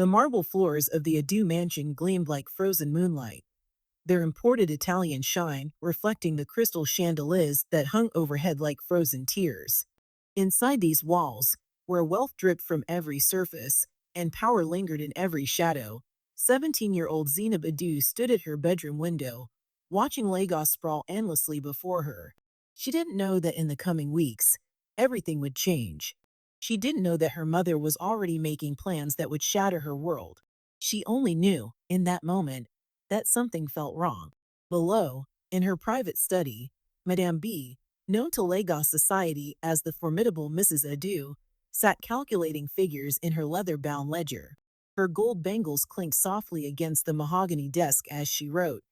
The marble floors of the Adu mansion gleamed like frozen moonlight, their imported Italian shine reflecting the crystal chandeliers that hung overhead like frozen tears. Inside these walls, where wealth dripped from every surface and power lingered in every shadow, 17-year-old Zainab Adu stood at her bedroom window, watching Lagos sprawl endlessly before her. She didn't know that in the coming weeks, everything would change. She didn't know that her mother was already making plans that would shatter her world. She only knew, in that moment, that something felt wrong. Below, in her private study, Madame B, known to Lagos society as the formidable Mrs. Adu, sat calculating figures in her leather-bound ledger. Her gold bangles clinked softly against the mahogany desk as she wrote,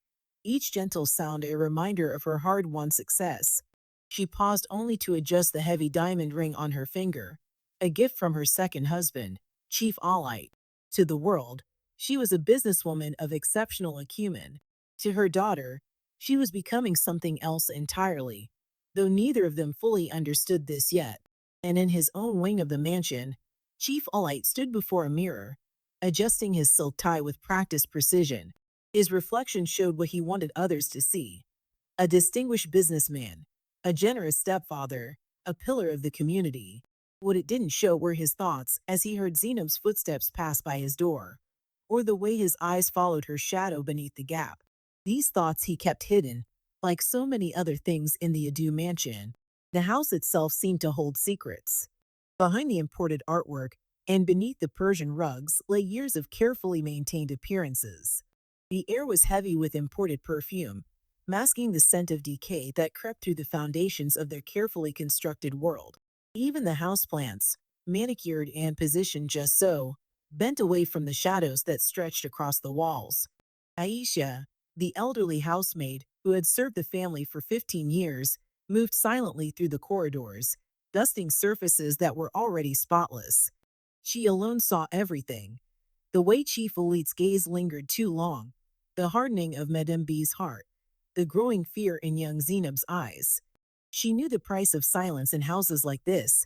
each gentle sound a reminder of her hard-won success. She paused only to adjust the heavy diamond ring on her finger, a gift from her second husband, Chief Alite. To the world, she was a businesswoman of exceptional acumen. To her daughter, she was becoming something else entirely, though neither of them fully understood this yet. And in his own wing of the mansion, Chief Alite stood before a mirror, adjusting his silk tie with practiced precision. His reflection showed what he wanted others to see: a distinguished businessman, a generous stepfather, a pillar of the community. What it didn't show were his thoughts as he heard Zainab's footsteps pass by his door, or the way his eyes followed her shadow beneath the gap. These thoughts he kept hidden, like so many other things in the Adu mansion. The house itself seemed to hold secrets. Behind the imported artwork and beneath the Persian rugs lay years of carefully maintained appearances. The air was heavy with imported perfume, masking the scent of decay that crept through the foundations of their carefully constructed world. Even the houseplants, manicured and positioned just so, bent away from the shadows that stretched across the walls. Aisha, the elderly housemaid who had served the family for 15 years, moved silently through the corridors, dusting surfaces that were already spotless. She alone saw everything. The way Chief Elite's gaze lingered too long, the hardening of Madame B's heart, the growing fear in young Zainab's eyes. She knew the price of silence in houses like this,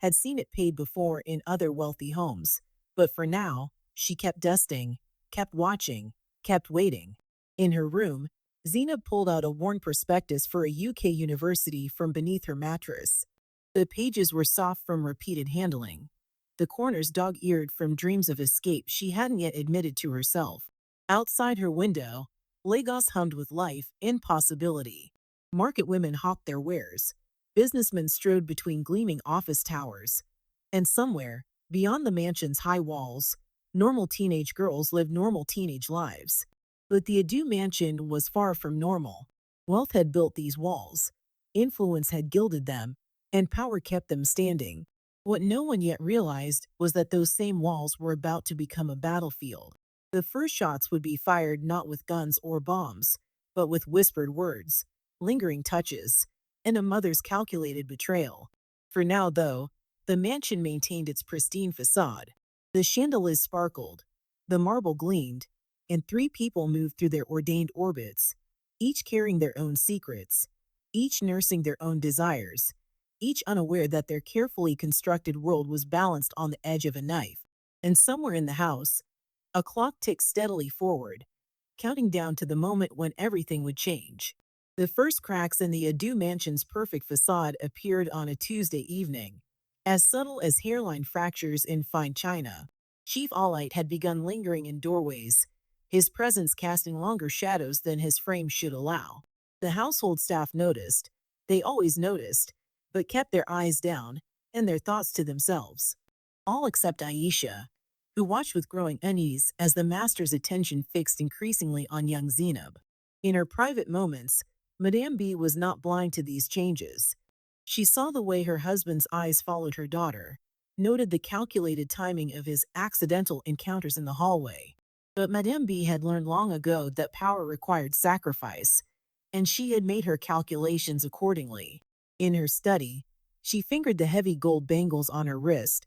had seen it paid before in other wealthy homes. But for now, she kept dusting, kept watching, kept waiting. In her room, Zainab pulled out a worn prospectus for a UK university from beneath her mattress. The pages were soft from repeated handling, the corners dog-eared from dreams of escape she hadn't yet admitted to herself. Outside her window, Lagos hummed with life and possibility. Market women hawked their wares. Businessmen strode between gleaming office towers. And somewhere, beyond the mansion's high walls, normal teenage girls lived normal teenage lives. But the Adu mansion was far from normal. Wealth had built these walls, influence had gilded them, and power kept them standing. What no one yet realized was that those same walls were about to become a battlefield. The first shots would be fired not with guns or bombs, but with whispered words, lingering touches, and a mother's calculated betrayal. For now, though, the mansion maintained its pristine facade. The chandeliers sparkled, the marble gleamed, and three people moved through their ordained orbits, each carrying their own secrets, each nursing their own desires, each unaware that their carefully constructed world was balanced on the edge of a knife. And somewhere in the house, a clock ticked steadily forward, counting down to the moment when everything would change. The first cracks in the Adu mansion's perfect facade appeared on a Tuesday evening, as subtle as hairline fractures in fine china. Chief Alite had begun lingering in doorways, his presence casting longer shadows than his frame should allow. The household staff noticed. They always noticed, but kept their eyes down and their thoughts to themselves. All except Aisha, who watched with growing unease as the master's attention fixed increasingly on young Zainab. In her private moments, Madame B was not blind to these changes. She saw the way her husband's eyes followed her daughter, noted the calculated timing of his accidental encounters in the hallway. But Madame B had learned long ago that power required sacrifice, and she had made her calculations accordingly. In her study, she fingered the heavy gold bangles on her wrist,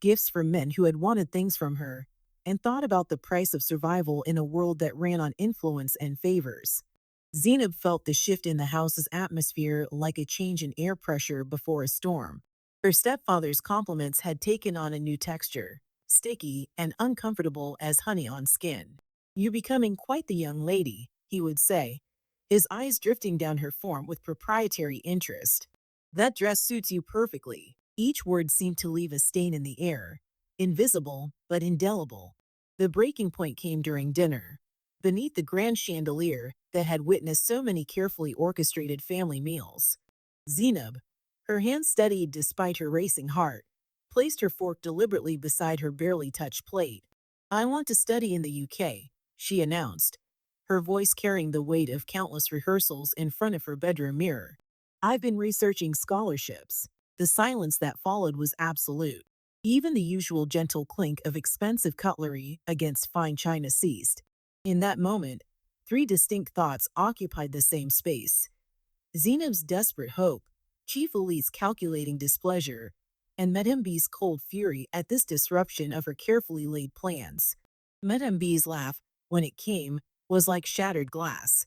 gifts from men who had wanted things from her, and thought about the price of survival in a world that ran on influence and favors. Zainab felt the shift in the house's atmosphere like a change in air pressure before a storm. Her stepfather's compliments had taken on a new texture. sticky, and uncomfortable as honey on skin. "You're becoming quite the young lady," he would say, his eyes drifting down her form with proprietary interest. "That dress suits you perfectly." Each word seemed to leave a stain in the air, invisible but indelible. The breaking point came during dinner. Beneath the grand chandelier that had witnessed so many carefully orchestrated family meals, Zainab, her hands steadied despite her racing heart, placed her fork deliberately beside her barely touched plate. "I want to study in the UK," she announced, her voice carrying the weight of countless rehearsals in front of her bedroom mirror. "I've been researching scholarships." The silence that followed was absolute. Even the usual gentle clink of expensive cutlery against fine china ceased. In that moment, three distinct thoughts occupied the same space: Zainab's desperate hope, Chief Ali's calculating displeasure, and Madame B's cold fury at this disruption of her carefully laid plans. Madame B's laugh, when it came, was like shattered glass.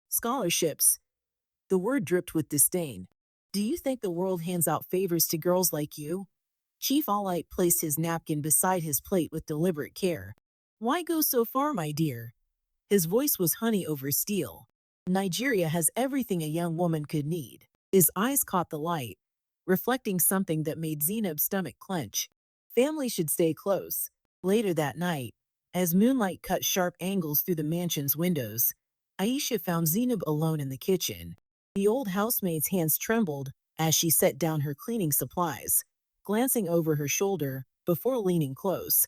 "Scholarships." The word dripped with disdain. "Do you think the world hands out favors to girls like you?" Chief Alite placed his napkin beside his plate with deliberate care. "Why go so far, my dear?" His voice was honey over steel. "Nigeria has everything a young woman could need." His eyes caught the light, reflecting something that made Zainab's stomach clench. Family should stay close. Later that night, as moonlight cut sharp angles through the mansion's windows, Aisha found Zainab alone in the kitchen. The old housemaid's hands trembled as she set down her cleaning supplies, glancing over her shoulder before leaning close.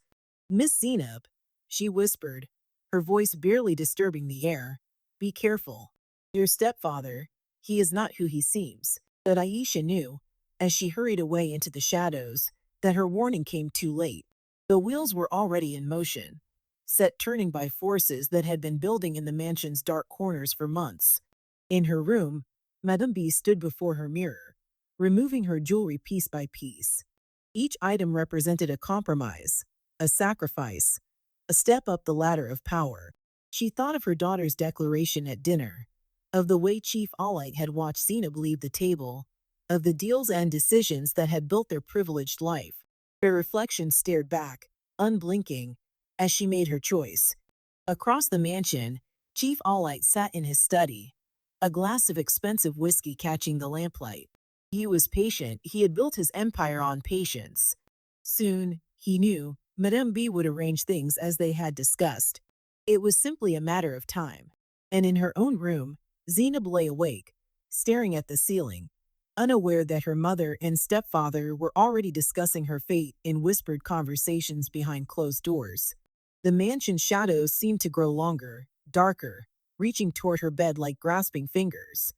"Miss Zainab," she whispered, her voice barely disturbing the air, "be careful. Your stepfather, he is not who he seems." But Aisha knew, as she hurried away into the shadows, that her warning came too late. The wheels were already in motion, set turning by forces that had been building in the mansion's dark corners for months. In her room, Madame B stood before her mirror, removing her jewelry piece by piece. Each item represented a compromise, a sacrifice, a step up the ladder of power. She thought of her daughter's declaration at dinner, of the way Chief Alite had watched Zainab leave the table, of the deals and decisions that had built their privileged life. Her reflection stared back, unblinking, as she made her choice. Across the mansion, Chief Alite sat in his study, a glass of expensive whiskey catching the lamplight. He was patient. He had built his empire on patience. Soon, he knew, Madame B would arrange things as they had discussed. It was simply a matter of time. And in her own room, Zainab lay awake, staring at the ceiling, unaware that her mother and stepfather were already discussing her fate in whispered conversations behind closed doors. The mansion's shadows seemed to grow longer, darker, reaching toward her bed like grasping fingers.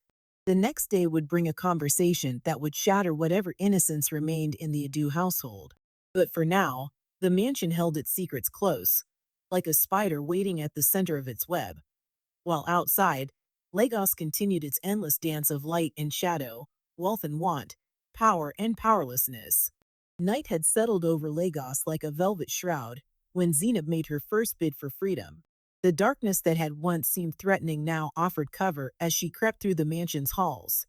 The next day would bring a conversation that would shatter whatever innocence remained in the Adu household. But for now, the mansion held its secrets close, like a spider waiting at the center of its web. While outside, Lagos continued its endless dance of light and shadow, wealth and want, power and powerlessness. Night had settled over Lagos like a velvet shroud when Zainab made her first bid for freedom. The darkness that had once seemed threatening now offered cover as she crept through the mansion's halls,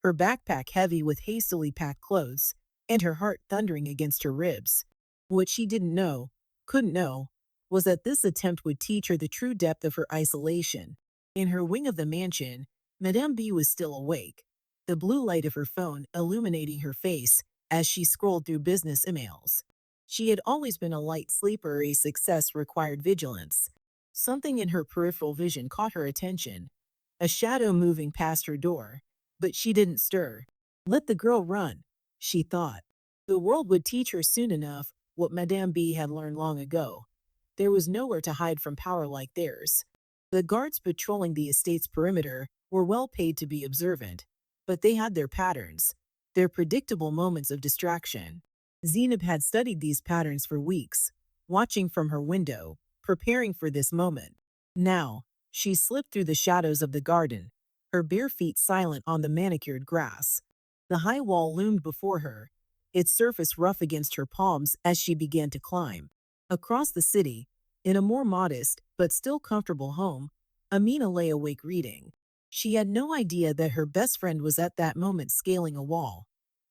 her backpack heavy with hastily packed clothes, and her heart thundering against her ribs. What she didn't know, couldn't know, was that this attempt would teach her the true depth of her isolation. In her wing of the mansion, Madame B was still awake, the blue light of her phone illuminating her face as she scrolled through business emails. She had always been a light sleeper. A success required vigilance. Something in her peripheral vision caught her attention, a shadow moving past her door, but she didn't stir. Let the girl run, she thought. The world would teach her soon enough what Madame B had learned long ago. There was nowhere to hide from power like theirs. The guards patrolling the estate's perimeter were well paid to be observant, but they had their patterns, their predictable moments of distraction. Zainab had studied these patterns for weeks, watching from her window, preparing for this moment. Now, she slipped through the shadows of the garden, her bare feet silent on the manicured grass. The high wall loomed before her, its surface rough against her palms as she began to climb. Across the city, in a more modest but still comfortable home, Amina lay awake reading. She had no idea that her best friend was at that moment scaling a wall,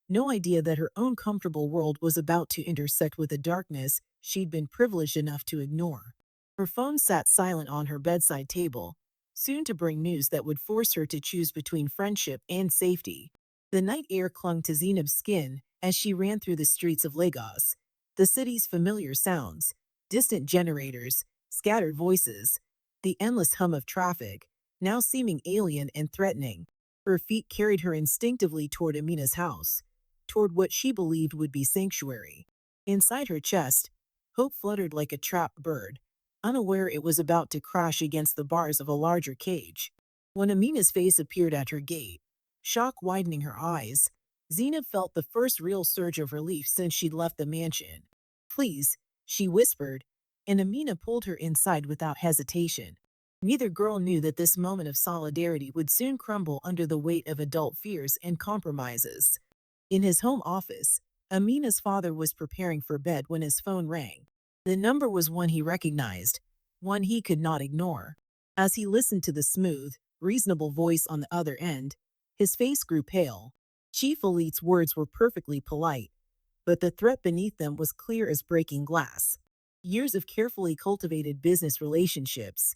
no idea that her own comfortable world was about to intersect with a darkness she'd been privileged enough to ignore. Her phone sat silent on her bedside table, soon to bring news that would force her to choose between friendship and safety. The night air clung to Zainab's skin as she ran through the streets of Lagos. The city's familiar sounds, distant generators, scattered voices, the endless hum of traffic, now seeming alien and threatening. Her feet carried her instinctively toward Amina's house, toward what she believed would be sanctuary. Inside her chest, hope fluttered like a trapped bird, unaware it was about to crash against the bars of a larger cage. When Amina's face appeared at her gate, shock widening her eyes, Zainab felt the first real surge of relief since she'd left the mansion. "Please," she whispered, and Amina pulled her inside without hesitation. Neither girl knew that this moment of solidarity would soon crumble under the weight of adult fears and compromises. In his home office, Amina's father was preparing for bed when his phone rang. The number was one he recognized, one he could not ignore. As he listened to the smooth, reasonable voice on the other end, his face grew pale. Chief Elite's words were perfectly polite, but the threat beneath them was clear as breaking glass. Years of carefully cultivated business relationships,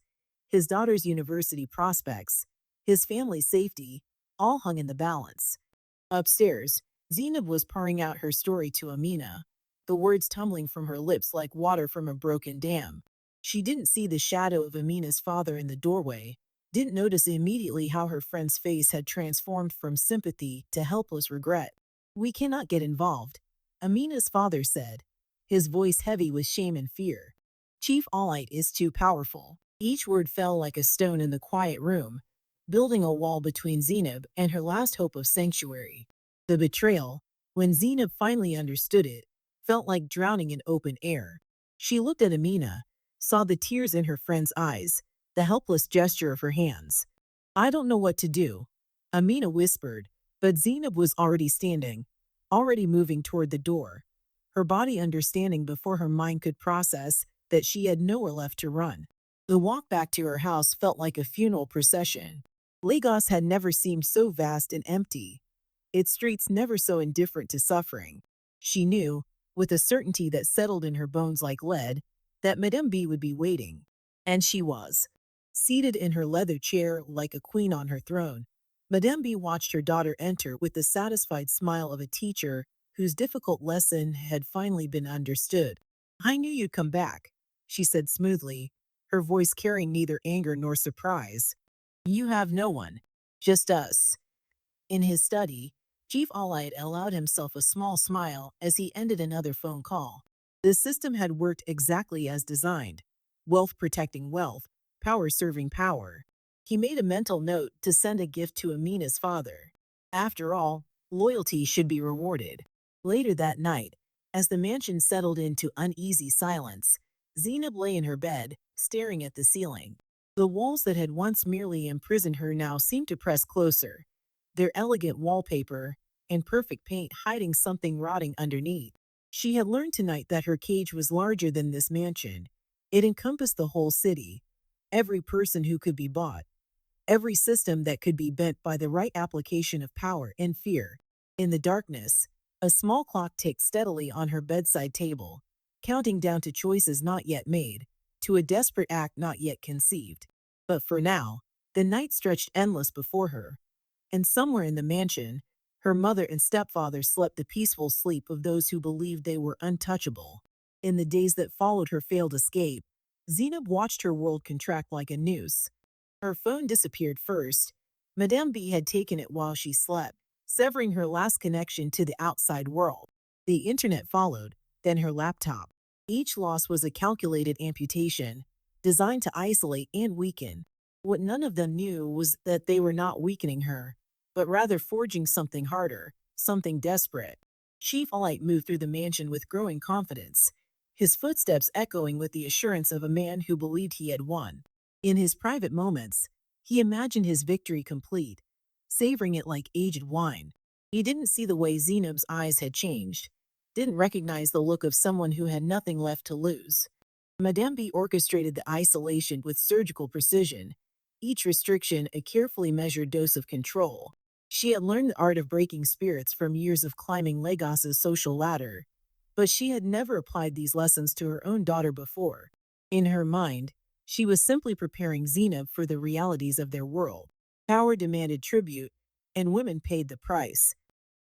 his daughter's university prospects, his family's safety, all hung in the balance. Upstairs, Zainab was pouring out her story to Amina, the words tumbling from her lips like water from a broken dam. She didn't see the shadow of Amina's father in the doorway, didn't notice immediately how her friend's face had transformed from sympathy to helpless regret. "We cannot get involved," Amina's father said, his voice heavy with shame and fear. "Chief Alite is too powerful." Each word fell like a stone in the quiet room, building a wall between Zainab and her last hope of sanctuary. The betrayal, when Zainab finally understood it, felt like drowning in open air. She looked at Amina, saw the tears in her friend's eyes, the helpless gesture of her hands. "I don't know what to do," Amina whispered, but Zainab was already standing, already moving toward the door, her body understanding before her mind could process that she had nowhere left to run. The walk back to her house felt like a funeral procession. Lagos had never seemed so vast and empty, its streets never so indifferent to suffering. She knew, with a certainty that settled in her bones like lead, that Madame B would be waiting. And she was. Seated in her leather chair like a queen on her throne, Madame B watched her daughter enter with the satisfied smile of a teacher whose difficult lesson had finally been understood. "I knew you'd come back," she said smoothly, her voice carrying neither anger nor surprise. "You have no one, just us." In his study, Chief Allied allowed himself a small smile as he ended another phone call. The system had worked exactly as designed, wealth protecting wealth, power serving power. He made a mental note to send a gift to Amina's father. After all, loyalty should be rewarded. Later that night, as the mansion settled into uneasy silence, Zainab lay in her bed, staring at the ceiling. The walls that had once merely imprisoned her now seemed to press closer, their elegant wallpaper and perfect paint hiding something rotting underneath. She had learned tonight that her cage was larger than this mansion. It encompassed the whole city, every person who could be bought, every system that could be bent by the right application of power and fear. In the darkness, a small clock ticked steadily on her bedside table, counting down to choices not yet made, to a desperate act not yet conceived. But for now, the night stretched endless before her, and somewhere in the mansion, her mother and stepfather slept the peaceful sleep of those who believed they were untouchable. In the days that followed her failed escape, Zainab watched her world contract like a noose. Her phone disappeared first. Madame B had taken it while she slept, severing her last connection to the outside world. The internet followed, then her laptop. Each loss was a calculated amputation, designed to isolate and weaken. What none of them knew was that they were not weakening her, but rather forging something harder, something desperate. Chief Alite moved through the mansion with growing confidence, his footsteps echoing with the assurance of a man who believed he had won. In his private moments, he imagined his victory complete, savoring it like aged wine. He didn't see the way Zainab's eyes had changed, didn't recognize the look of someone who had nothing left to lose. Madame B orchestrated the isolation with surgical precision, each restriction a carefully measured dose of control. She had learned the art of breaking spirits from years of climbing Lagos's social ladder. But she had never applied these lessons to her own daughter before. In her mind, she was simply preparing Zainab for the realities of their world. Power demanded tribute, and women paid the price.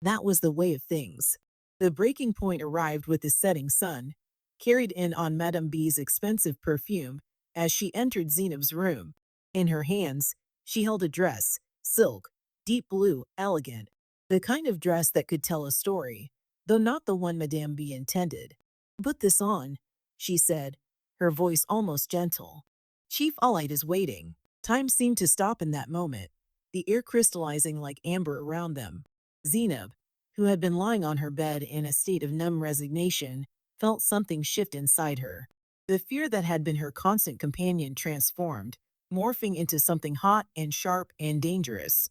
That was the way of things. The breaking point arrived with the setting sun, carried in on Madame B's expensive perfume as she entered Zainab's room. In her hands, she held a dress, silk, deep blue, elegant, the kind of dress that could tell a story, though not the one Madame B intended. "Put this on," she said, her voice almost gentle. "Chief Allight is waiting." Time seemed to stop in that moment, the air crystallizing like amber around them. Zainab, who had been lying on her bed in a state of numb resignation, felt something shift inside her. The fear that had been her constant companion transformed, morphing into something hot and sharp and dangerous.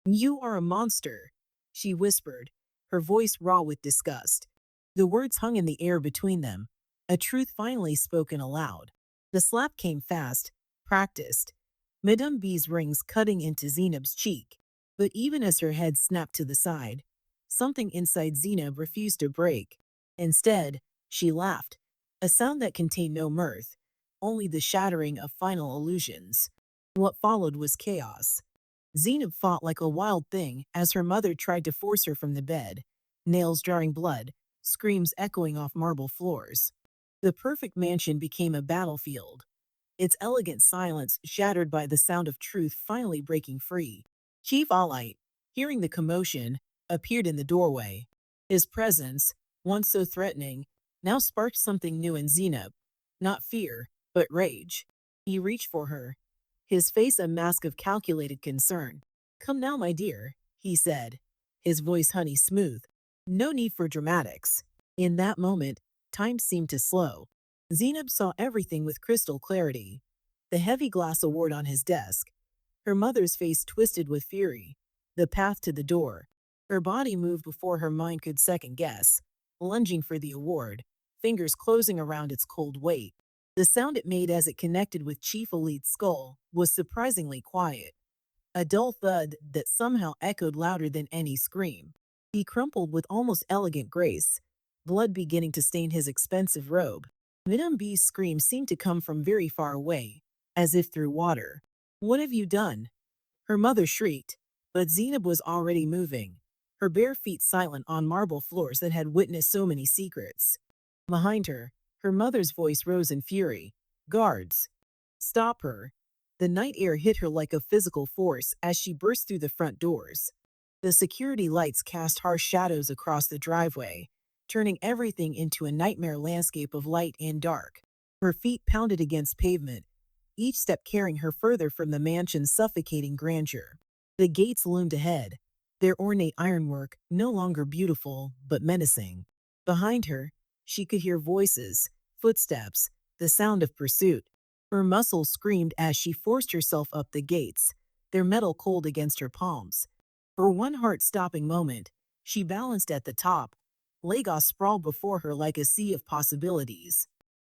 "You are a monster," she whispered, her voice raw with disgust. The words hung in the air between them, a truth finally spoken aloud. The slap came fast, practiced, Madame B's rings cutting into Zainab's cheek. But even as her head snapped to the side, something inside Zainab refused to break. Instead, she laughed, a sound that contained no mirth, only the shattering of final illusions. What followed was chaos. Zainab fought like a wild thing as her mother tried to force her from the bed, nails drawing blood, screams echoing off marble floors. The perfect mansion became a battlefield, its elegant silence shattered by the sound of truth finally breaking free. Chief Allight, hearing the commotion, appeared in the doorway. His presence, once so threatening, now sparked something new in Zainab. Not fear, but rage. He reached for her, his face a mask of calculated concern. "Come now, my dear," he said, his voice honey smooth. "No need for dramatics." In that moment, time seemed to slow. Zainab saw everything with crystal clarity. The heavy glass award on his desk, her mother's face twisted with fury, the path to the door. Her body moved before her mind could second guess, lunging for the award, fingers closing around its cold weight. The sound it made as it connected with Chief Elite's skull was surprisingly quiet, a dull thud that somehow echoed louder than any scream. He crumpled with almost elegant grace, blood beginning to stain his expensive robe. Madame B's scream seemed to come from very far away, as if through water. "What have you done?" her mother shrieked, but Zainab was already moving, her bare feet silent on marble floors that had witnessed so many secrets. Behind her, her mother's voice rose in fury. "Guards! Stop her!" The night air hit her like a physical force as she burst through the front doors. The security lights cast harsh shadows across the driveway, turning everything into a nightmare landscape of light and dark. Her feet pounded against pavement, each step carrying her further from the mansion's suffocating grandeur. The gates loomed ahead, their ornate ironwork no longer beautiful but menacing. Behind her, she could hear voices, footsteps, the sound of pursuit. Her muscles screamed as she forced herself up the gates, their metal cold against her palms. For one heart-stopping moment, she balanced at the top, Lagos sprawled before her like a sea of possibilities.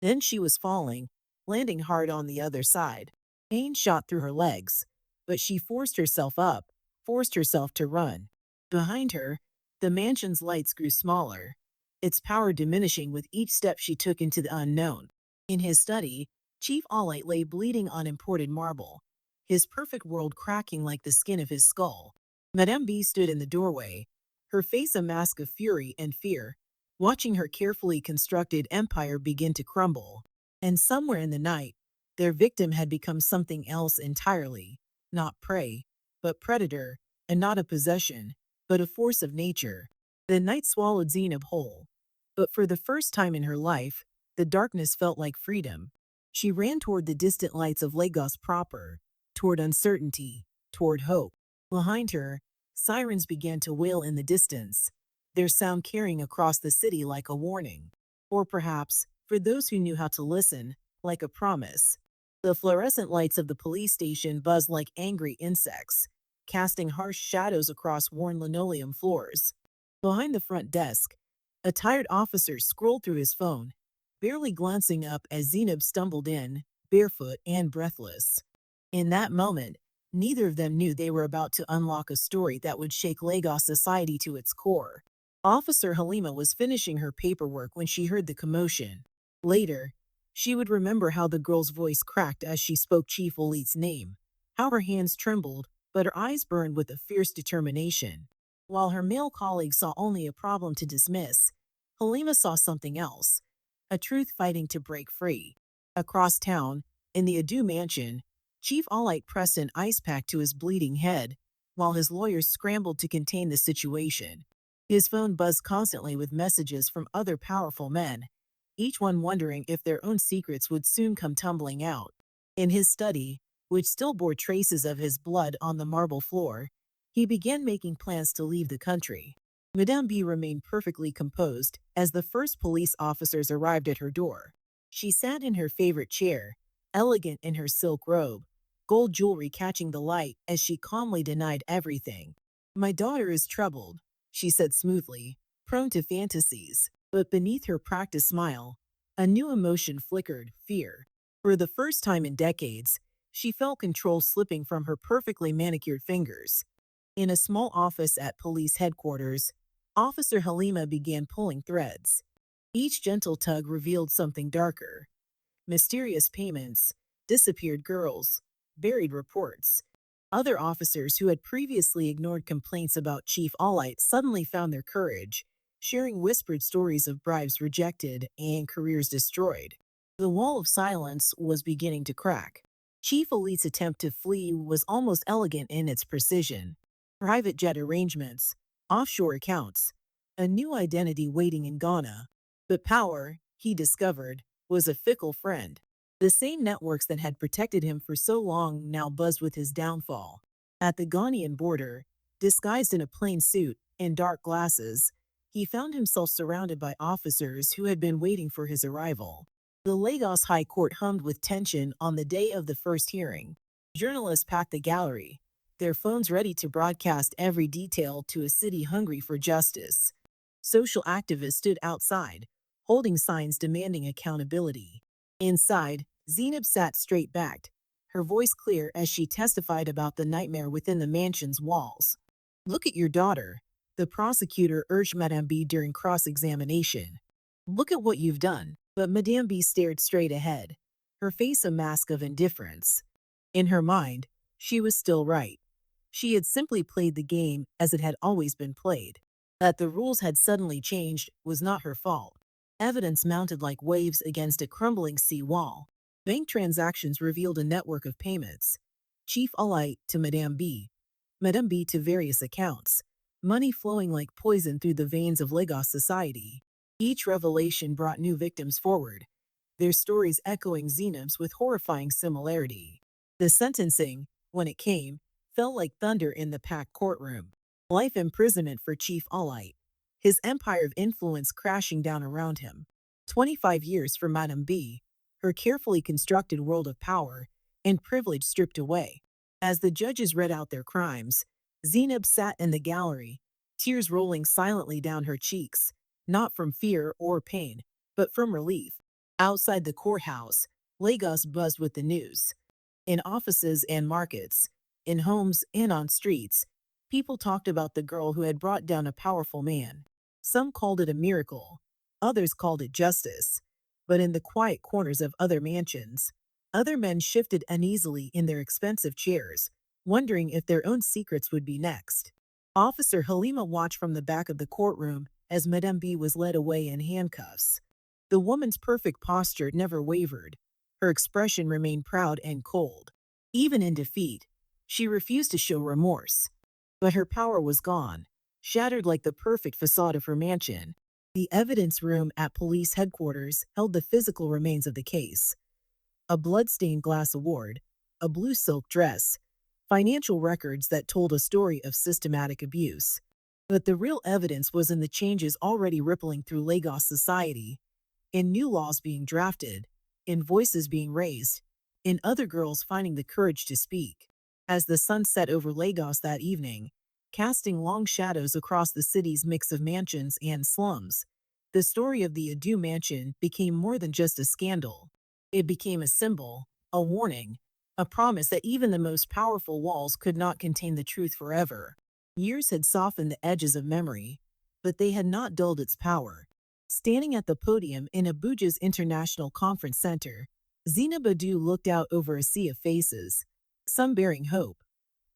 Then she was falling, landing hard on the other side. Pain shot through her legs, but she forced herself up, forced herself to run. Behind her, the mansion's lights grew smaller, its power diminishing with each step she took into the unknown. In his study, Chief Allight lay bleeding on imported marble, his perfect world cracking like the skin of his skull. Madame B stood in the doorway, her face a mask of fury and fear, watching her carefully constructed empire begin to crumble. And somewhere in the night, their victim had become something else entirely, not prey, but predator, and not a possession, but a force of nature. The night swallowed Zainab whole, but for the first time in her life, the darkness felt like freedom. She ran toward the distant lights of Lagos proper, toward uncertainty, toward hope. Behind her, sirens began to wail in the distance, their sound carrying across the city like a warning. Or perhaps, for those who knew how to listen, like a promise. The fluorescent lights of the police station buzzed like angry insects, casting harsh shadows across worn linoleum floors. Behind the front desk, a tired officer scrolled through his phone, barely glancing up as Zainab stumbled in, barefoot and breathless. In that moment, neither of them knew they were about to unlock a story that would shake Lagos society to its core. Officer Halima was finishing her paperwork when she heard the commotion. Later, she would remember how the girl's voice cracked as she spoke Chief Olit's name, how her hands trembled, but her eyes burned with a fierce determination. While her male colleague saw only a problem to dismiss, Halima saw something else, a truth fighting to break free. Across town, in the Adu mansion, Chief Olite pressed an ice pack to his bleeding head, while his lawyers scrambled to contain the situation. His phone buzzed constantly with messages from other powerful men, each one wondering if their own secrets would soon come tumbling out. In his study, which still bore traces of his blood on the marble floor, he began making plans to leave the country. Madame B remained perfectly composed as the first police officers arrived at her door. She sat in her favorite chair, elegant in her silk robe, gold jewelry catching the light as she calmly denied everything. "My daughter is troubled," she said smoothly, prone to fantasies. But beneath her practiced smile, a new emotion flickered, fear. For the first time in decades, she felt control slipping from her perfectly manicured fingers. In a small office at police headquarters, Officer Halima began pulling threads. Each gentle tug revealed something darker: mysterious payments, disappeared girls, buried reports. Other officers who had previously ignored complaints about Chief Olite suddenly found their courage, sharing whispered stories of bribes rejected and careers destroyed. The wall of silence was beginning to crack. Chief Olite's attempt to flee was almost elegant in its precision. Private jet arrangements, offshore accounts, a new identity waiting in Ghana. But power, he discovered, was a fickle friend. The same networks that had protected him for so long now buzzed with his downfall. At the Ghanaian border, disguised in a plain suit and dark glasses, he found himself surrounded by officers who had been waiting for his arrival. The Lagos High Court hummed with tension on the day of the first hearing. Journalists packed the gallery, their phones ready to broadcast every detail to a city hungry for justice. Social activists stood outside, holding signs demanding accountability. Inside, Zainab sat straight-backed, her voice clear as she testified about the nightmare within the mansion's walls. "Look at your daughter," the prosecutor urged Madame B during cross-examination. "Look at what you've done." But Madame B stared straight ahead, her face a mask of indifference. In her mind, she was still right. She had simply played the game as it had always been played. That the rules had suddenly changed was not her fault. Evidence mounted like waves against a crumbling sea wall. Bank transactions revealed a network of payments. Chief Olite to Madame B, Madame B to various accounts, money flowing like poison through the veins of Lagos society. Each revelation brought new victims forward, their stories echoing Zainab's with horrifying similarity. The sentencing, when it came, fell like thunder in the packed courtroom. Life imprisonment for Chief Olite, his empire of influence crashing down around him. 25 years for Madame B, her carefully constructed world of power and privilege stripped away. As the judges read out their crimes, Zainab sat in the gallery, tears rolling silently down her cheeks, not from fear or pain, but from relief. Outside the courthouse, Lagos buzzed with the news. In offices and markets, in homes and on streets, people talked about the girl who had brought down a powerful man. Some called it a miracle, others called it justice. But in the quiet corners of other mansions, other men shifted uneasily in their expensive chairs, wondering if their own secrets would be next. Officer Halima watched from the back of the courtroom as Madame B was led away in handcuffs. The woman's perfect posture never wavered. Her expression remained proud and cold. Even in defeat, she refused to show remorse. But her power was gone, shattered like the perfect facade of her mansion. The evidence room at police headquarters held the physical remains of the case: a blood-stained glass award, a blue silk dress, financial records that told a story of systematic abuse. But the real evidence was in the changes already rippling through Lagos society, in new laws being drafted, in voices being raised, in other girls finding the courage to speak. As the sun set over Lagos that evening, casting long shadows across the city's mix of mansions and slums, the story of the Adu mansion became more than just a scandal. It became a symbol, a warning, a promise that even the most powerful walls could not contain the truth forever. Years had softened the edges of memory, but they had not dulled its power. Standing at the podium in Abuja's International Conference Center, Zina Badu looked out over a sea of faces, some bearing hope,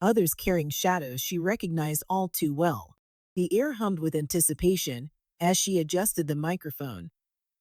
others carrying shadows she recognized all too well. The air hummed with anticipation as she adjusted the microphone,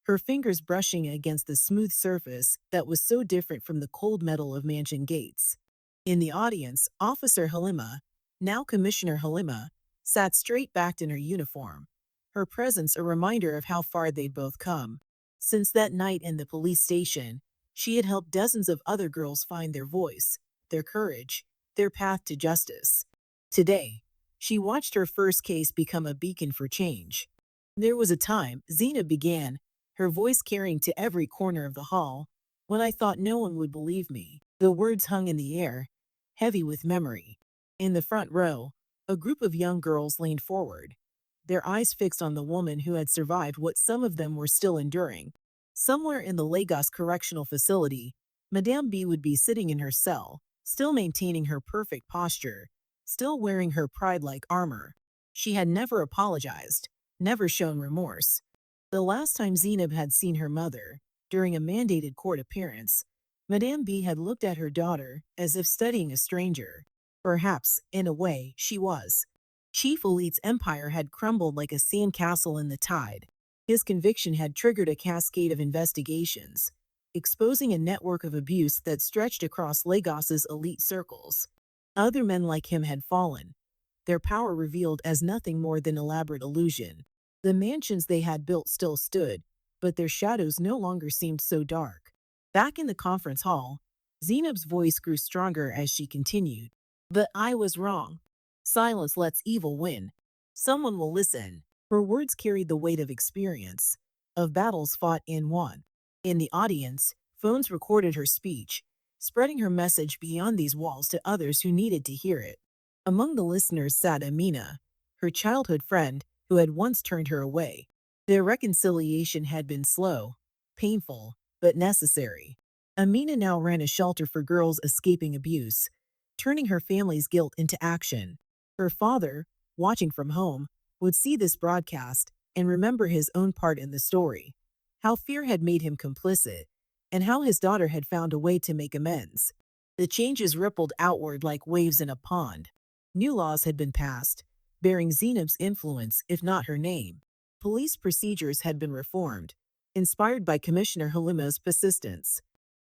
her fingers brushing against the smooth surface that was so different from the cold metal of mansion gates. In the audience, Officer Halima, now Commissioner Halima, sat straight-backed in her uniform, her presence a reminder of how far they'd both come. Since that night in the police station, she had helped dozens of other girls find their voice, their courage, their path to justice. Today, she watched her first case become a beacon for change. There was a time, Zina began, her voice carrying to every corner of the hall, when I thought no one would believe me. The words hung in the air, heavy with memory. In the front row, a group of young girls leaned forward, their eyes fixed on the woman who had survived what some of them were still enduring. Somewhere in the Lagos Correctional Facility, Madame B would be sitting in her cell, still maintaining her perfect posture, still wearing her pride-like armor. She had never apologized, never shown remorse. The last time Zainab had seen her mother, during a mandated court appearance, Madame B had looked at her daughter as if studying a stranger. Perhaps, in a way, she was. Chief Elite's empire had crumbled like a sandcastle in the tide. His conviction had triggered a cascade of investigations, exposing a network of abuse that stretched across Lagos's elite circles. Other men like him had fallen, their power revealed as nothing more than elaborate illusion. The mansions they had built still stood, but their shadows no longer seemed so dark. Back in the conference hall, Zainab's voice grew stronger as she continued. But I was wrong. Silence lets evil win. Someone will listen. Her words carried the weight of experience, of battles fought and won. In the audience, phones recorded her speech, spreading her message beyond these walls to others who needed to hear it. Among the listeners sat Amina, her childhood friend, who had once turned her away. Their reconciliation had been slow, painful, but necessary. Amina now ran a shelter for girls escaping abuse, turning her family's guilt into action. Her father, watching from home, would see this broadcast and remember his own part in the story, how fear had made him complicit, and how his daughter had found a way to make amends. The changes rippled outward like waves in a pond. New laws had been passed, bearing Zainab's influence if not her name. Police procedures had been reformed, inspired by Commissioner Halima's persistence.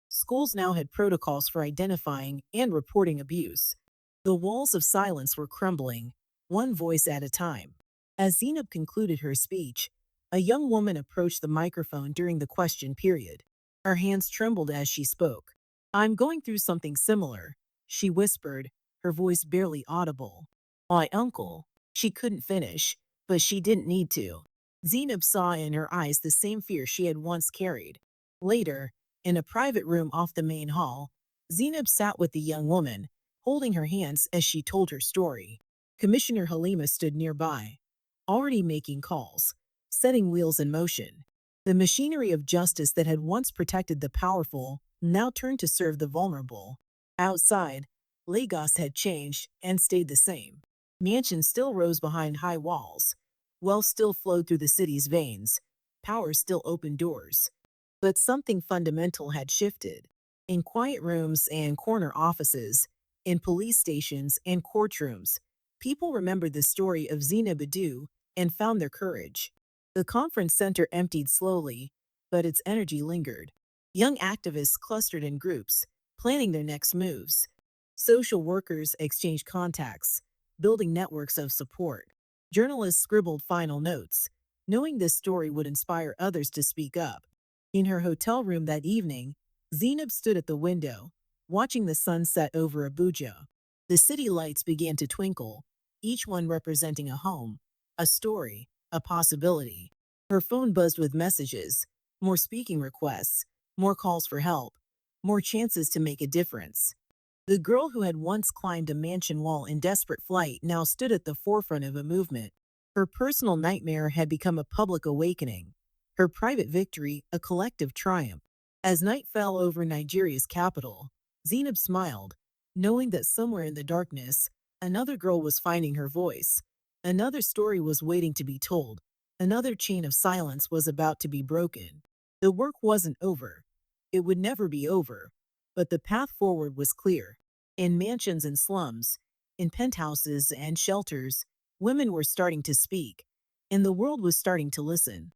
Schools now had protocols for identifying and reporting abuse. The walls of silence were crumbling, one voice at a time. As Zainab concluded her speech, a young woman approached the microphone during the question period. Her hands trembled as she spoke. I'm going through something similar, she whispered, her voice barely audible. My uncle. She couldn't finish, but she didn't need to. Zainab saw in her eyes the same fear she had once carried. Later, in a private room off the main hall, Zainab sat with the young woman, holding her hands as she told her story. Commissioner Halima stood nearby, already making calls, setting wheels in motion. The machinery of justice that had once protected the powerful now turned to serve the vulnerable. Outside, Lagos had changed and stayed the same. Mansions still rose behind high walls. Wealth still flowed through the city's veins. Power still opened doors. But something fundamental had shifted. In quiet rooms and corner offices, in police stations and courtrooms, people remembered the story of Zina Badu and found their courage. The conference center emptied slowly, but its energy lingered. Young activists clustered in groups, planning their next moves. Social workers exchanged contacts, building networks of support. Journalists scribbled final notes, knowing this story would inspire others to speak up. In her hotel room that evening, Zainab stood at the window, watching the sun set over Abuja. The city lights began to twinkle, each one representing a home, a story, a possibility. Her phone buzzed with messages, more speaking requests, more calls for help, more chances to make a difference. The girl who had once climbed a mansion wall in desperate flight now stood at the forefront of a movement. Her personal nightmare had become a public awakening, her private victory a collective triumph. As night fell over Nigeria's capital, Zainab smiled, knowing that somewhere in the darkness, another girl was finding her voice, Another story was waiting to be told. Another chain of silence was about to be broken. The work wasn't over. It would never be over. But the path forward was clear. In mansions and slums, in penthouses and shelters, women were starting to speak, and the world was starting to listen.